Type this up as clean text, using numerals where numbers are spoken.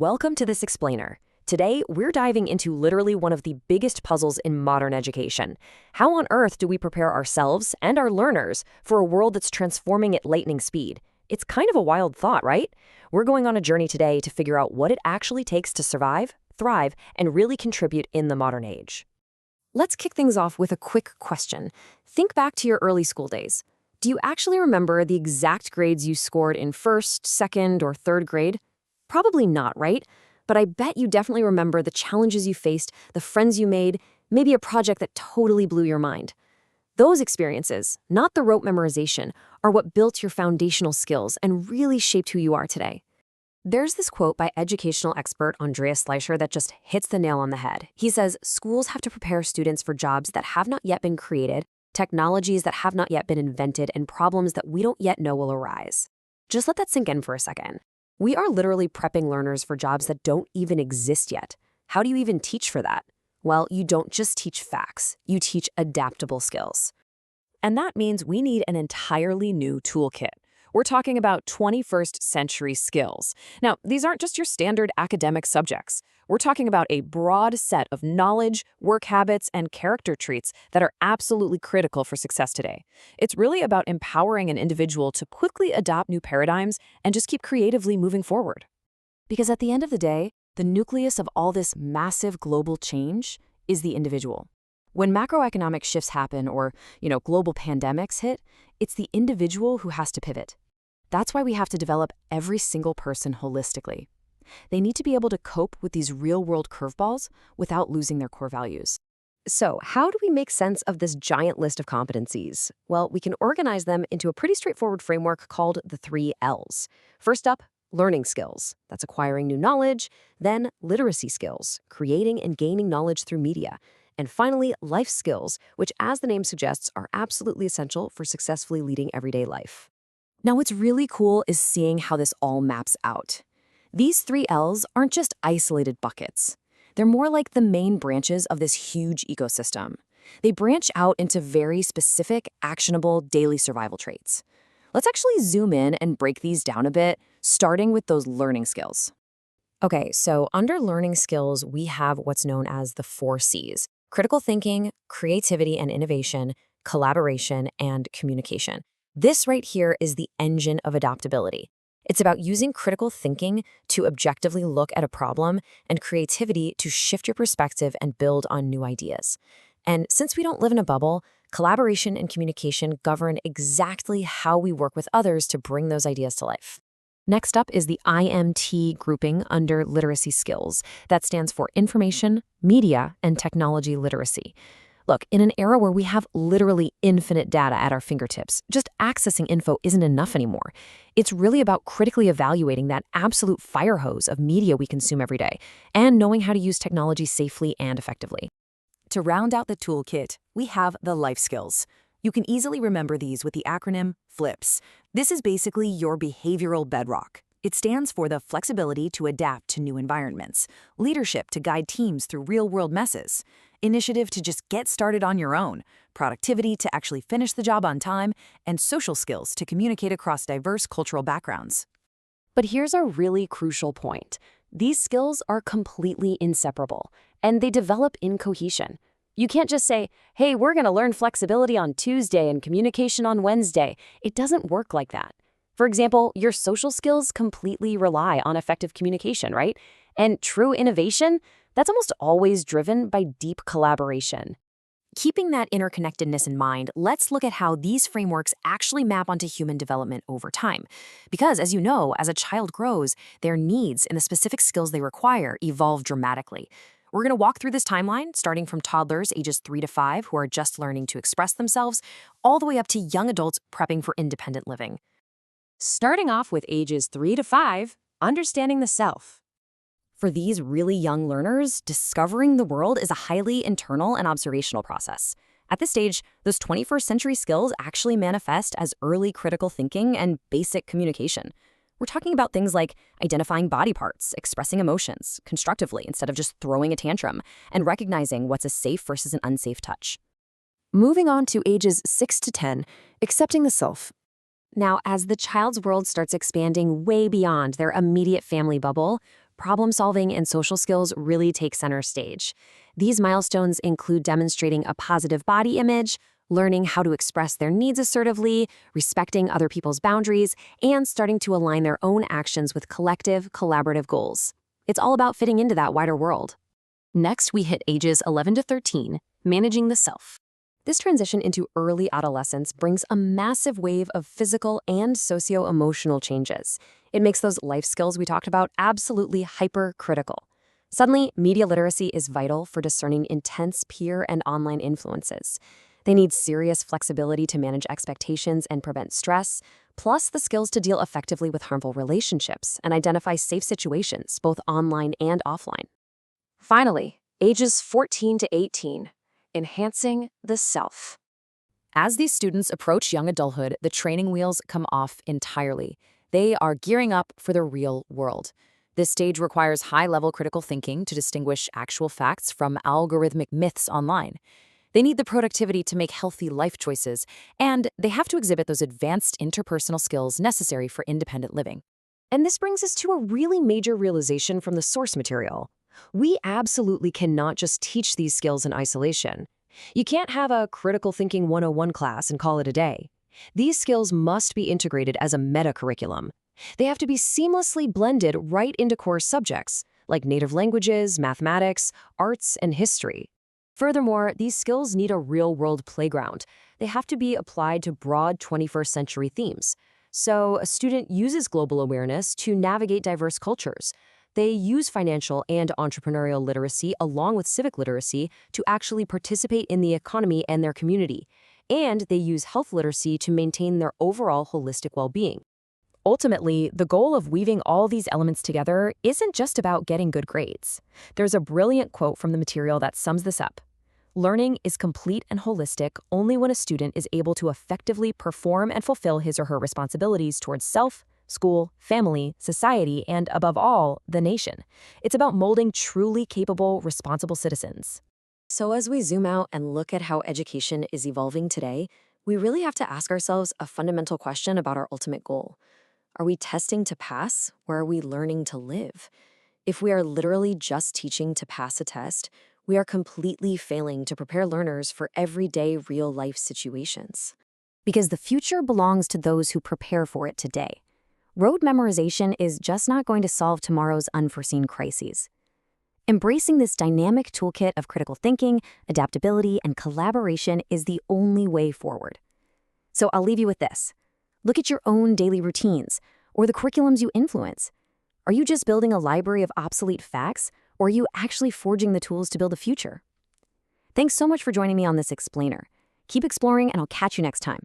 Welcome to this explainer. Today, we're diving into literally one of the biggest puzzles in modern education. How on earth do we prepare ourselves and our learners for a world that's transforming at lightning speed? It's kind of a wild thought, right? We're going on a journey today to figure out what it actually takes to survive, thrive, and really contribute in the modern age. Let's kick things off with a quick question. Think back to your early school days. Do you actually remember the exact grades you scored in first, second, or third grade? Probably not, right? But I bet you definitely remember the challenges you faced, the friends you made, maybe a project that totally blew your mind. Those experiences, not the rote memorization, are what built your foundational skills and really shaped who you are today. There's this quote by educational expert Andreas Schleicher that just hits the nail on the head. He says, schools have to prepare students for jobs that have not yet been created, technologies that have not yet been invented, and problems that we don't yet know will arise. Just let that sink in for a second. We are literally prepping learners for jobs that don't even exist yet. How do you even teach for that? Well, you don't just teach facts, you teach adaptable skills. And that means we need an entirely new toolkit. We're talking about 21st century skills. Now, these aren't just your standard academic subjects. We're talking about a broad set of knowledge, work habits, and character traits that are absolutely critical for success today. It's really about empowering an individual to quickly adopt new paradigms and just keep creatively moving forward. Because at the end of the day, the nucleus of all this massive global change is the individual. When macroeconomic shifts happen or, global pandemics hit, it's the individual who has to pivot. That's why we have to develop every single person holistically. They need to be able to cope with these real-world curveballs without losing their core values. So, how do we make sense of this giant list of competencies? Well, we can organize them into a pretty straightforward framework called the 3 L's. First up, learning skills. That's acquiring new knowledge. Then, literacy skills, creating and gaining knowledge through media. And finally, life skills, which, as the name suggests, are absolutely essential for successfully leading everyday life. Now, what's really cool is seeing how this all maps out. These 3 L's aren't just isolated buckets. They're more like the main branches of this huge ecosystem. They branch out into very specific, actionable daily survival traits. Let's actually zoom in and break these down a bit, starting with those learning skills. Okay, so under learning skills, we have what's known as the 4 C's. Critical thinking, creativity and innovation, collaboration, and communication. This right here is the engine of adaptability. It's about using critical thinking to objectively look at a problem and creativity to shift your perspective and build on new ideas. And since we don't live in a bubble, collaboration and communication govern exactly how we work with others to bring those ideas to life. Next up is the IMT grouping under literacy skills. That stands for information, media, and technology literacy. Look, in an era where we have literally infinite data at our fingertips, just accessing info isn't enough anymore. It's really about critically evaluating that absolute fire hose of media we consume every day and knowing how to use technology safely and effectively. To round out the toolkit, we have the life skills. You can easily remember these with the acronym FLIPS. This is basically your behavioral bedrock. It stands for the flexibility to adapt to new environments, leadership to guide teams through real-world messes, initiative to just get started on your own, productivity to actually finish the job on time, and social skills to communicate across diverse cultural backgrounds. But here's a really crucial point. These skills are completely inseparable, and they develop in cohesion. You can't just say, hey, we're going to learn flexibility on Tuesday and communication on Wednesday. It doesn't work like that. For example, your social skills completely rely on effective communication, right? And true innovation, that's almost always driven by deep collaboration. Keeping that interconnectedness in mind, let's look at how these frameworks actually map onto human development over time. Because, as you know, as a child grows, their needs and the specific skills they require evolve dramatically. We're going to walk through this timeline, starting from toddlers ages 3 to 5 who are just learning to express themselves, all the way up to young adults prepping for independent living. Starting off with ages 3 to 5, understanding the self. For these really young learners, discovering the world is a highly internal and observational process. At this stage, those 21st century skills actually manifest as early critical thinking and basic communication. We're talking about things like identifying body parts, expressing emotions constructively instead of just throwing a tantrum, and recognizing what's a safe versus an unsafe touch. Moving on to ages 6 to 10, accepting the self. Now, as the child's world starts expanding way beyond their immediate family bubble, problem solving and social skills really take center stage. These milestones include demonstrating a positive body image, learning how to express their needs assertively, respecting other people's boundaries, and starting to align their own actions with collective, collaborative goals. It's all about fitting into that wider world. Next, we hit ages 11 to 13, managing the self. This transition into early adolescence brings a massive wave of physical and socio-emotional changes. It makes those life skills we talked about absolutely hypercritical. Suddenly, media literacy is vital for discerning intense peer and online influences. They need serious flexibility to manage expectations and prevent stress, plus the skills to deal effectively with harmful relationships and identify safe situations, both online and offline. Finally, ages 14 to 18, enhancing the self. As these students approach young adulthood, the training wheels come off entirely. They are gearing up for the real world. This stage requires high-level critical thinking to distinguish actual facts from algorithmic myths online. They need the productivity to make healthy life choices, and they have to exhibit those advanced interpersonal skills necessary for independent living. And this brings us to a really major realization from the source material. We absolutely cannot just teach these skills in isolation. You can't have a critical thinking 101 class and call it a day. These skills must be integrated as a meta-curriculum. They have to be seamlessly blended right into core subjects, like native languages, mathematics, arts, and history. Furthermore, these skills need a real-world playground. They have to be applied to broad 21st century themes. So a student uses global awareness to navigate diverse cultures. They use financial and entrepreneurial literacy along with civic literacy to actually participate in the economy and their community. And they use health literacy to maintain their overall holistic well-being. Ultimately, the goal of weaving all these elements together isn't just about getting good grades. There's a brilliant quote from the material that sums this up. Learning is complete and holistic only when a student is able to effectively perform and fulfill his or her responsibilities towards self, school, family, society, and above all, the nation. It's about molding truly capable, responsible citizens. So as we zoom out and look at how education is evolving today, we really have to ask ourselves a fundamental question about our ultimate goal. Are we testing to pass, or are we learning to live? If we are literally just teaching to pass a test, we are completely failing to prepare learners for everyday real-life situations. Because the future belongs to those who prepare for it today. Rote memorization is just not going to solve tomorrow's unforeseen crises. Embracing this dynamic toolkit of critical thinking, adaptability, and collaboration is the only way forward. So I'll leave you with this. Look at your own daily routines, or the curriculums you influence. Are you just building a library of obsolete facts, or are you actually forging the tools to build a future? Thanks so much for joining me on this explainer. Keep exploring, and I'll catch you next time.